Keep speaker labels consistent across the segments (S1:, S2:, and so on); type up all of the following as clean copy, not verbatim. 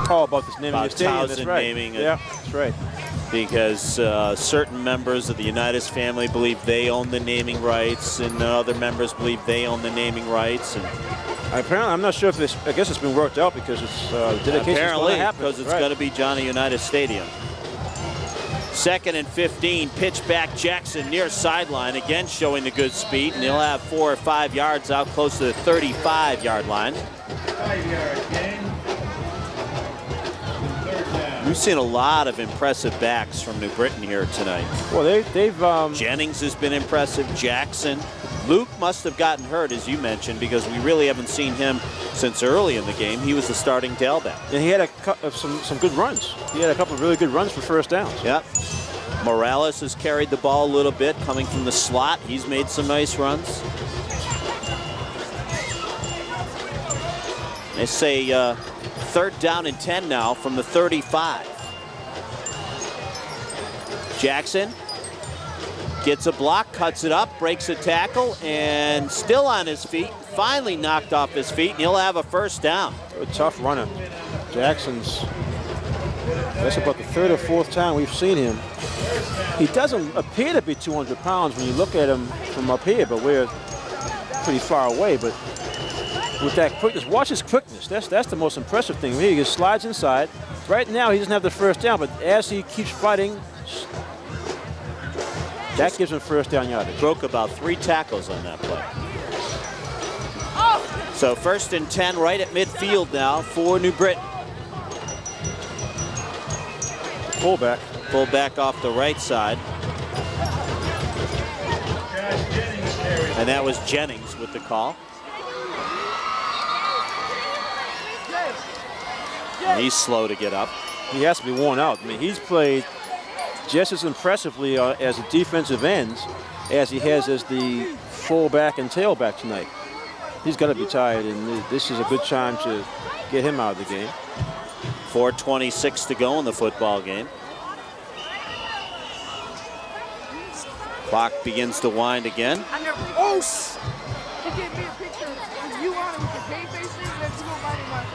S1: Oh, about this naming the stadium. That's right.
S2: Naming
S1: yeah, that's right.
S2: Because certain members of the Unitas family believe they own the naming rights, and other members believe they own the naming rights. And
S1: apparently, I'm not sure if this. I guess it's been worked out because it's dedication.
S2: Apparently, because it's going to be Johnny Unitas Stadium. 2nd and 15, pitch back Jackson near sideline, again showing the good speed, and he'll have 4 or 5 yards out close to the 35-yard line.
S3: 5-yard gain.
S2: We've seen a lot of impressive backs from New Britain here tonight.
S1: Well, they've
S2: Jennings has been impressive. Jackson. Luke must have gotten hurt, as you mentioned, because we really haven't seen him since early in the game. He was the starting tailback.
S1: And he had some good runs. He had a couple of really good runs for first downs.
S2: Yep. Morales has carried the ball a little bit, coming from the slot. He's made some nice runs. They say 3rd down and 10 now from the 35. Jackson gets a block, cuts it up, breaks a tackle, and still on his feet. Finally knocked off his feet, and he'll have a first down.
S1: A tough runner. Jackson's, that's about the 3rd or 4th time we've seen him. He doesn't appear to be 200 pounds when you look at him from up here, but we're pretty far away. But with that quickness, watch his quickness. That's the most impressive thing. He just slides inside. Right now, he doesn't have the first down, but as he keeps fighting, that gives him first down yardage.
S2: Broke about 3 tackles on that play. So 1st and 10 right at midfield now for New Britain.
S1: Fullback.
S2: Fullback off the right side. And that was Jennings with the call. And he's slow to get up.
S1: He has to be worn out. I mean, he's played just as impressively as a defensive end as he has as the fullback and tailback tonight. He's got to be tired, and this is a good time to get him out of the game.
S2: 4:26 to go in the football game. Clock begins to wind again.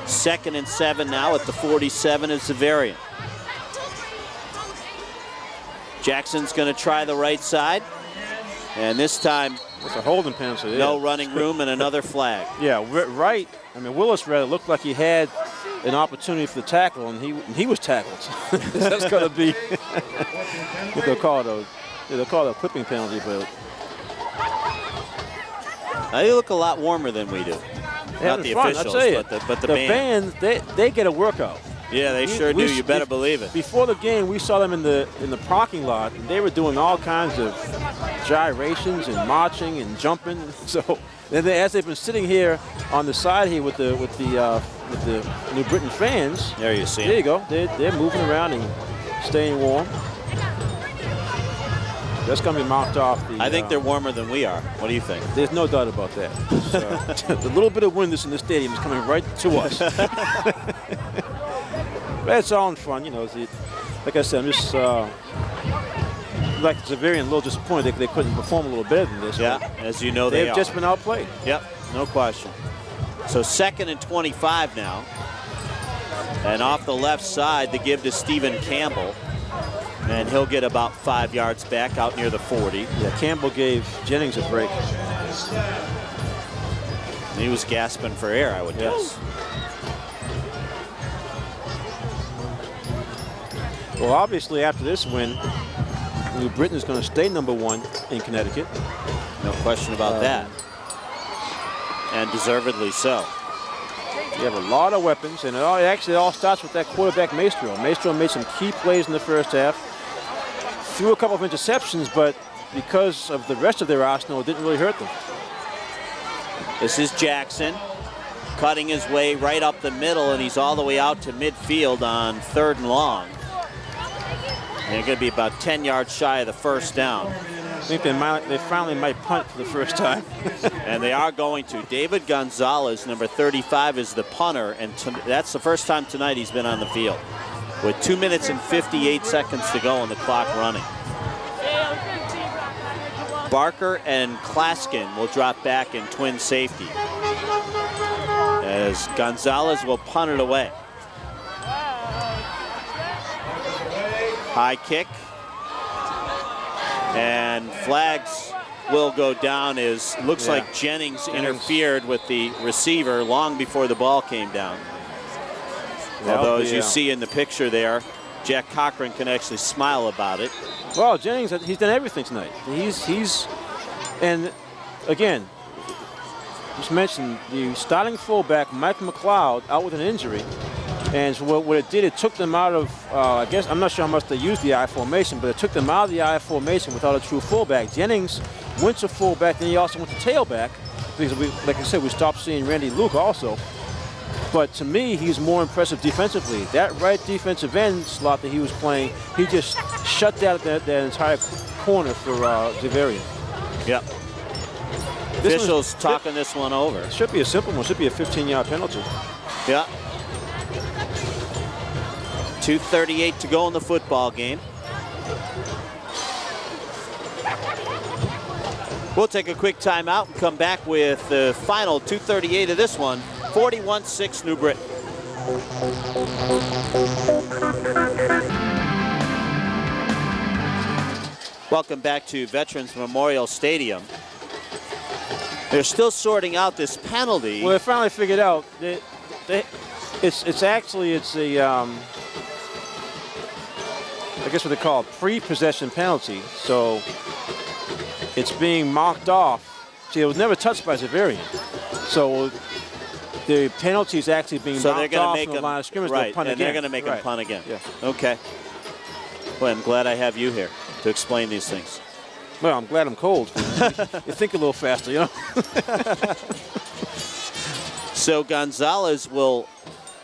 S2: Second and 7 now at the 47 of Xaverian. Jackson's going to try the right side, and this time
S1: it's a holding penalty.
S2: No running room and another flag.
S1: Yeah, right. I mean, Willis rather looked like he had an opportunity for the tackle, and he was tackled. That's going to be what they'll call it. They'll call it a clipping penalty, but
S2: they look a lot warmer than we do. Not the officials, but the band.
S1: They get a workout.
S2: Yeah, they sure do. You better believe it.
S1: Before the game, we saw them in the parking lot, and they were doing all kinds of gyrations and marching and jumping. So, as they've been sitting here on the side here with the New Britain fans,
S2: there you see.
S1: There you go. They're moving around and staying warm. That's going to be marked off.
S2: I think they're warmer than we are. What do you think?
S1: There's no doubt about that. The little bit of wind that's in the stadium is coming right to us. But it's all in fun, you know. Like I said, I'm just like Xaverian, a little disappointed they couldn't perform a little better than this.
S2: Yeah, as you know,
S1: they've just been outplayed.
S2: Yep, no question. So 2nd and 25 now, and off the left side, the give to Stephen Campbell. And he'll get about 5 yards back out near the 40.
S1: Yeah, Campbell gave Jennings a break.
S2: He was gasping for air, I would guess.
S1: Well, obviously, after this win, New Britain is going to stay #1 in Connecticut.
S2: No question about that. And deservedly so.
S1: You have a lot of weapons, and it all starts with that quarterback, Maestro. Maestro made some key plays in the first half. Threw a couple of interceptions, but because of the rest of their arsenal, it didn't really hurt them.
S2: This is Jackson cutting his way right up the middle, and he's all the way out to midfield on 3rd and long. And they're going to be about 10 yards shy of the first down.
S1: I think they finally might punt for the first time.
S2: And they are going to. David Gonzalez, number 35, is the punter, and that's the first time tonight he's been on the field. With 2 minutes and 58 seconds to go and the clock running. Barker and Klaskin will drop back in twin safety, as Gonzalez will punt it away. High kick. And flags will go down as looks like Jennings interfered with the receiver long before the ball came down. Although, as you see in the picture there, Jack Cochran can actually smile about it.
S1: Well, Jennings, he's done everything tonight. And again, just mentioned the starting fullback, Mike McLeod, out with an injury. And so what it did, it took them out of, I guess, I'm not sure how much they used the I formation, but it took them out of the I formation without a true fullback. Jennings went to fullback, then he also went to tailback, because like I said, we stopped seeing Randy Luke also. But to me, he's more impressive defensively. That right defensive end slot that he was playing, he just shut down that entire corner for Xaverian.
S2: Yep. Officials talking this one over.
S1: It should be a simple one. Should be a 15-yard penalty.
S2: Yeah. 2:38 to go in the football game. We'll take a quick timeout and come back with the final 2:38 of this one. 41-6 New Britain. Welcome back to Veterans Memorial Stadium. They're still sorting out this penalty.
S1: Well, they finally figured out that it's a I guess what they call a pre-possession penalty. So it's being marked off. See, it was never touched by Xaverian. So the penalty is actually being marked off from the line of scrimmage.
S2: Right,
S1: punt
S2: and
S1: again.
S2: they're going to make him punt again.
S1: Yeah.
S2: Okay. Well, I'm glad I have you here to explain these things.
S1: Well, I'm glad I'm cold. You think a little faster, you know?
S2: So Gonzalez will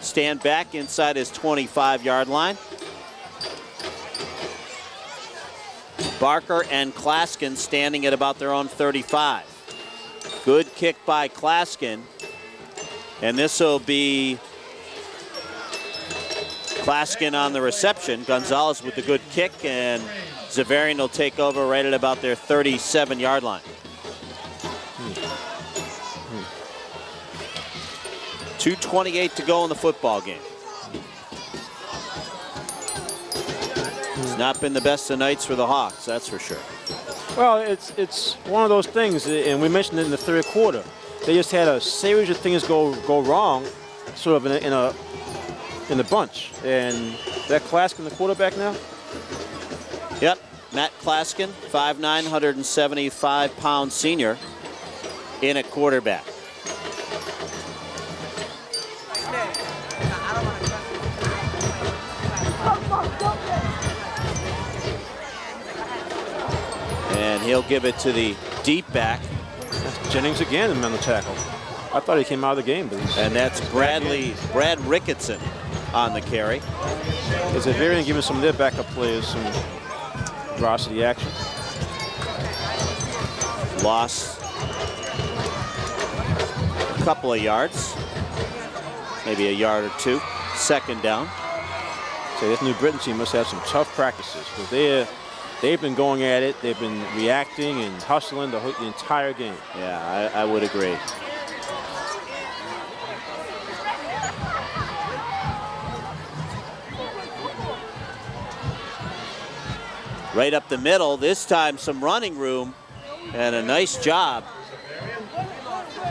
S2: stand back inside his 25-yard line. Barker and Klaskin standing at about their own 35. Good kick by Klaskin. And this will be Klaskin on the reception. Gonzalez with the good kick, and Xaverian will take over right at about their 37-yard line. 2:28 to go in the football game. It's not been the best of nights for the Hawks, that's for sure.
S1: Well, it's one of those things, and we mentioned it in the third quarter. They just had a series of things go wrong, sort of in a bunch. And that Klaskin, the quarterback now?
S2: Yep, Matt Klaskin, 5'9", 175-pound senior in at quarterback. And he'll give it to the deep back.
S1: That's Jennings again on the tackle. I thought he came out of the game. But
S2: and that's Brad Ricketson on the carry.
S1: Is Xaverian giving some of their backup players some varsity action?
S2: Lost a couple of yards, maybe a yard or two. Second down.
S1: So this New Britain team must have some tough practices, because they've been going at it. They've been reacting and hustling the entire game.
S2: Yeah, I would agree. Right up the middle, this time some running room, and a nice job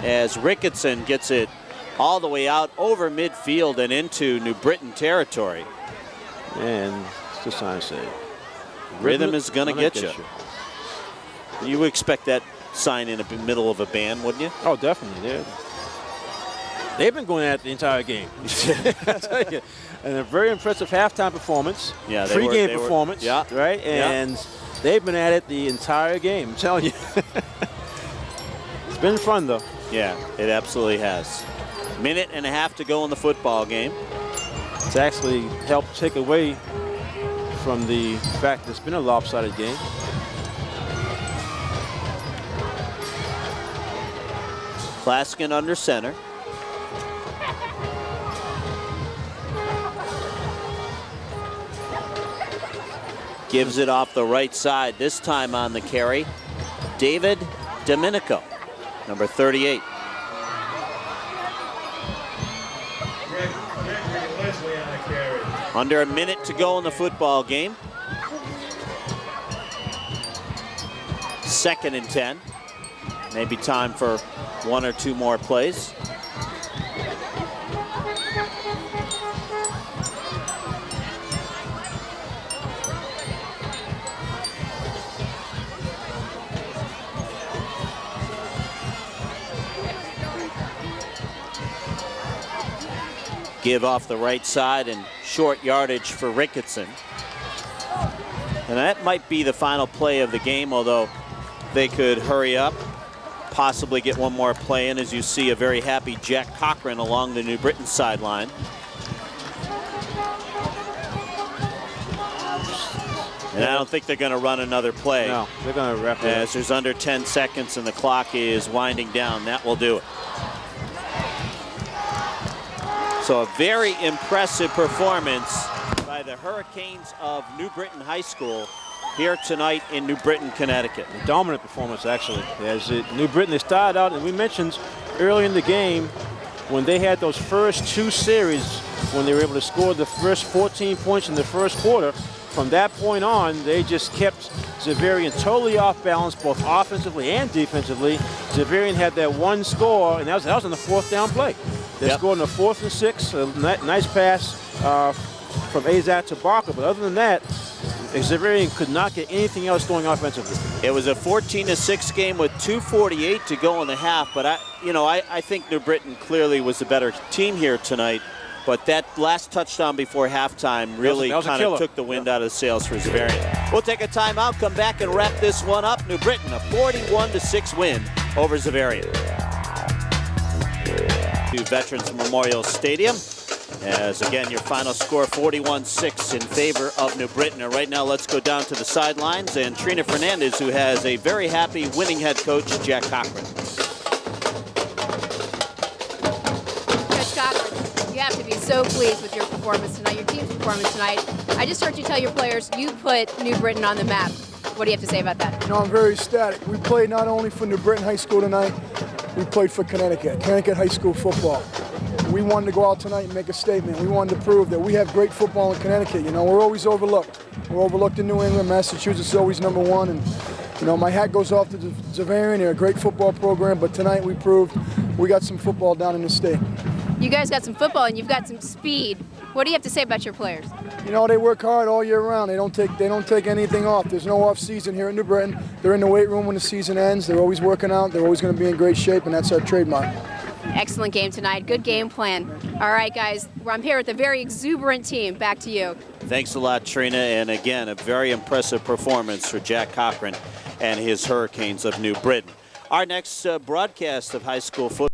S2: as Ricketson gets it all the way out over midfield and into New Britain territory.
S1: And it's just trying to say,
S2: rhythm is going to get you. You would expect that sign in the middle of a band, wouldn't you?
S1: Oh, definitely. They've been going at it the entire game. I tell you. And a very impressive halftime performance.
S2: Yeah,
S1: pre-game performance.
S2: Yeah.
S1: Right? And they've been at it the entire game, I'm telling you. It's been fun, though.
S2: Yeah, it absolutely has. Minute and a half to go in the football game.
S1: It's actually helped take away from the fact that it's been a lopsided game.
S2: Klaskin under center. Gives it off the right side, this time on the carry. David Domenico, number 38. Under a minute to go in the football game. 2nd and 10. Maybe time for 1 or 2 more plays. Give off the right side and short yardage for Ricketson. And that might be the final play of the game, although they could hurry up, possibly get one more play in, as you see a very happy Jack Cochran along the New Britain sideline. And I don't think they're going to run another play.
S1: No, they're going to wrap it up.
S2: As there's under 10 seconds and the clock is winding down. That will do it. So a very impressive performance by the Hurricanes of New Britain High School here tonight in New Britain, Connecticut.
S1: A dominant performance, actually. As New Britain, they started out, and we mentioned early in the game when they had those first 2 series, when they were able to score the first 14 points in the first quarter. From that point on, they just kept Xaverian totally off balance, both offensively and defensively. Xaverian had that one score, and that was on the 4th down play. They scored on the 4th and 6, a nice pass from Azat to Barker. But other than that, Xaverian could not get anything else going offensively.
S2: It was a 14-6 game with 2:48 to go in the half. But I think New Britain clearly was the better team here tonight. But that last touchdown before halftime really kind of took the wind out of the sails for Xaverian. We'll take a timeout, come back and wrap this one up. New Britain, a 41-6 win over Xaverian. To Veterans Memorial Stadium, as again your final score 41-6 in favor of New Britain. And right now let's go down to the sidelines and Trina Fernandez, who has a very happy winning head coach, Jack Cochran.
S4: Coach Cochran, you have to be so pleased with your performance tonight, your team's performance tonight. I just heard you tell your players you put New Britain on the map. What do you have to say about that?
S5: I'm very ecstatic. We played not only for New Britain High School tonight, we played for Connecticut High School football. We wanted to go out tonight and make a statement. We wanted to prove that we have great football in Connecticut. We're always overlooked. We're overlooked in New England. Massachusetts is always #1. And, my hat goes off to Xaverian. They're a great football program. But tonight we proved we got some football down in the state.
S4: You guys got some football and you've got some speed. What do you have to say about your players?
S5: They work hard all year round. They don't take anything off. There's no off season here in New Britain. They're in the weight room when the season ends. They're always working out. They're always going to be in great shape, and that's our trademark.
S4: Excellent game tonight. Good game plan. All right, guys. I'm here with a very exuberant team. Back to you.
S2: Thanks a lot, Trina. And again, a very impressive performance for Jack Cochran and his Hurricanes of New Britain. Our next broadcast of high school football